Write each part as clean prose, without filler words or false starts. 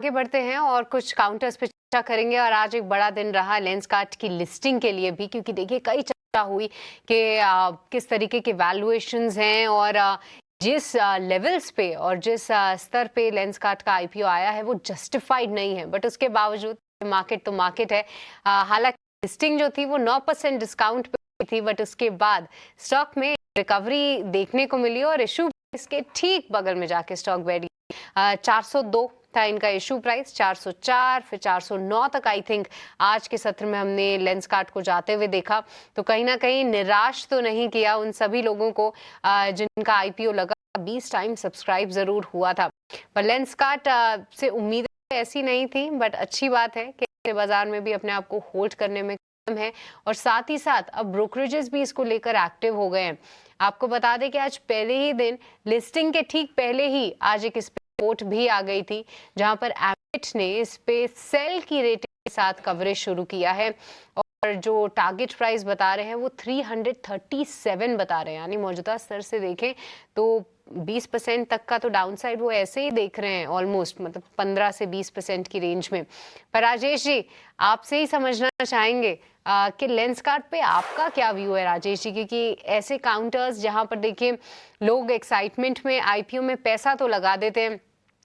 आगे बढ़ते हैं और कुछ काउंटर्स पे चर्चा करेंगे। और आज एक बड़ा दिन रहा लेंसकार्ट की लिस्टिंग के लिए भी, क्योंकि देखिए कई चर्चा हुई कि किस तरीके के वैल्यूएशंस हैं और जिस लेवल्स पे और जिस स्तर पे लेंसकार्ट का आईपीओ आया है वो जस्टिफाइड नहीं है। बट उसके बावजूद मार्केट तो मार्केट है। हालांकि लिस्टिंग जो थी वो 9% डिस्काउंट पे थी, बट उसके बाद स्टॉक में रिकवरी देखने को मिली और इशू इसके ठीक बगल में जाके स्टॉक बैठ 402 था इनका इशू प्राइस, 404 फिर 409 तक आई थिंक आज के सत्र में हमने लेंसकार्ट को जाते हुए देखा। तो कहीं ना कहीं निराश तो नहीं किया उन सभी लोगों को जिनका आईपीओ लगा 20 टाइम सब्सक्राइब जरूर हुआ था। पर लेंसकार्ट से उम्मीदें ऐसी नहीं थी, बट अच्छी बात है कि बाजार में भी अपने आप को होल्ड करने में है। और साथ ही साथ अब ब्रोकरेजेस भी इसको लेकर एक्टिव हो गए हैं। आपको बता दें कि आज पहले ही दिन लिस्टिंग के ठीक पहले ही आज एक रिपोर्ट भी आ गई थी, जहां पर एमिट ने इस पे सेल की रेटिंग के साथ कवरेज शुरू किया है। और जो टारगेट प्राइस बता रहे हैं वो 337 बता रहे हैं, यानी मौजूदा स्तर से देखें तो 20% तक का तो डाउनसाइड वो ऐसे ही देख रहे हैं, ऑलमोस्ट मतलब 15 से 20% की रेंज में। पर राजेश जी, आपसे ही समझना चाहेंगे कि लेंसकार्ट पे आपका क्या व्यू है राजेश जी, क्योंकि ऐसे काउंटर्स जहां पर देखिए लोग एक्साइटमेंट में आईपीओ में पैसा तो लगा देते हैं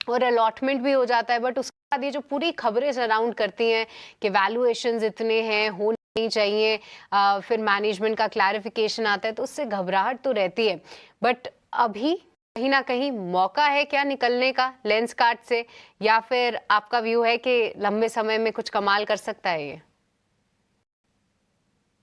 और अलॉटमेंट भी हो जाता है, बट उसके बाद ये जो पूरी खबरें सराउंड करती हैं कि वैल्यूएशंस इतने हैं, होने नहीं चाहिए, फिर मैनेजमेंट का क्लैरिफिकेशन आता है, तो उससे घबराहट तो रहती है। बट अभी कहीं ना कहीं मौका है क्या निकलने का लेंसकार्ट से, या फिर आपका व्यू है कि लंबे समय में कुछ कमाल कर सकता है ये?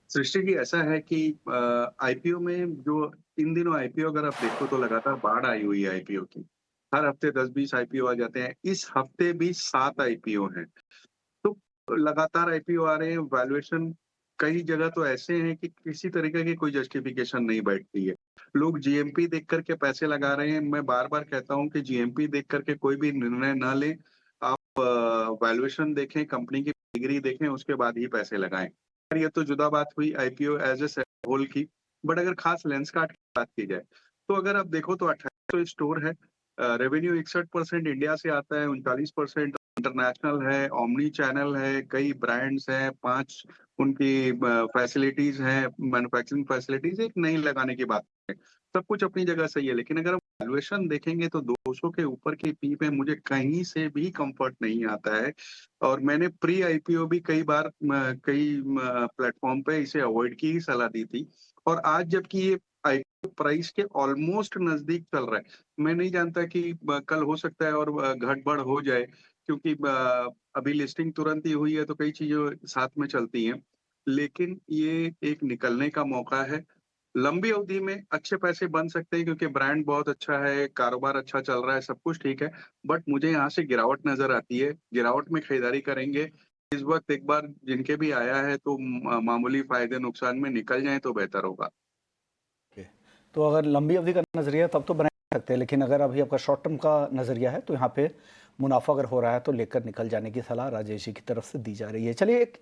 सृष्टि जी, ऐसा है कि आईपीओ में जो इन दिनों आईपीओ अगर आप देखो तो लगातार बाढ़ आई हुई है आईपीओ की। हर हफ्ते 10-20 आईपीओ आ जाते हैं। इस हफ्ते भी 7 आईपीओ हैं। तो लगातार आईपीओ आ रहे हैं। वैल्यूएशन कई जगह तो ऐसे हैं कि किसी तरीके की कोई जस्टिफिकेशन नहीं बैठती है। लोग जीएमपी देख कर के पैसे लगा रहे हैं। मैं बार-बार कहता हूँ कि जीएमपी देख कर के कोई भी निर्णय ना लें। आप वैल्यूएशन देखें, कंपनी की डिग्री देखें, उसके बाद ही पैसे लगाएँ। ये तो जुदा बात हुई आईपीओ एज़ अ होल की। बट अगर खास लेंसकार्ट की बात की जाए, तो अगर आप देखो तो 2800 स्टोर है। रेवेन्यू 61% इंडिया से आता है, 39% इंटरनेशनल है, ओमनी चैनल है, कई ब्रांड्स हैं, 5 उनकी फैसिलिटीज़ हैं, मैन्युफैक्चरिंग फैसिलिटीज़, एक नई लगाने की बात है। सब कुछ अपनी जगह सही है, लेकिन अगर हम वैल्यूएशन देखेंगे तो 200 के ऊपर की पी पे मुझे कहीं से भी कम्फर्ट नहीं आता है। और मैंने प्री आईपीओ भी कई बार कई प्लेटफ़ॉर्म पे इसे अवॉइड की ही सलाह दी थी। और आज जबकि ये आईपीओ प्राइस के ऑलमोस्ट नज़दीक चल रहा है। मैं नहीं जानता कि कल हो सकता है और घट-बढ़ हो जाए, क्योंकि अभी लिस्टिंग तुरंत ही हुई है तो कई चीज़ें साथ में चलती हैं। लेकिन ये एक निकलने का मौका है। लंबी अवधि में अच्छे पैसे बन सकते हैं क्योंकि ब्रांड बहुत अच्छा है, कारोबार अच्छा चल रहा है, सब कुछ ठीक है। बट मुझे यहाँ से गिरावट नज़र आती है। गिरावट में खरीदारी करेंगे। इस वक़्त एक बार जिनके भी आया है तो मामूली फ़ायदे नुकसान में निकल जाएँ तो बेहतर होगा। ओके। तो अगर लंबी अवधि का नज़रिया है तब तो बना सकते हैं, लेकिन अगर अभी आपका शॉर्ट टर्म का नज़रिया है तो यहाँ पे मुनाफा अगर हो रहा है तो लेकर निकल जाने की सलाह राजेश जी की तरफ से दी जा रही है। चलिए एक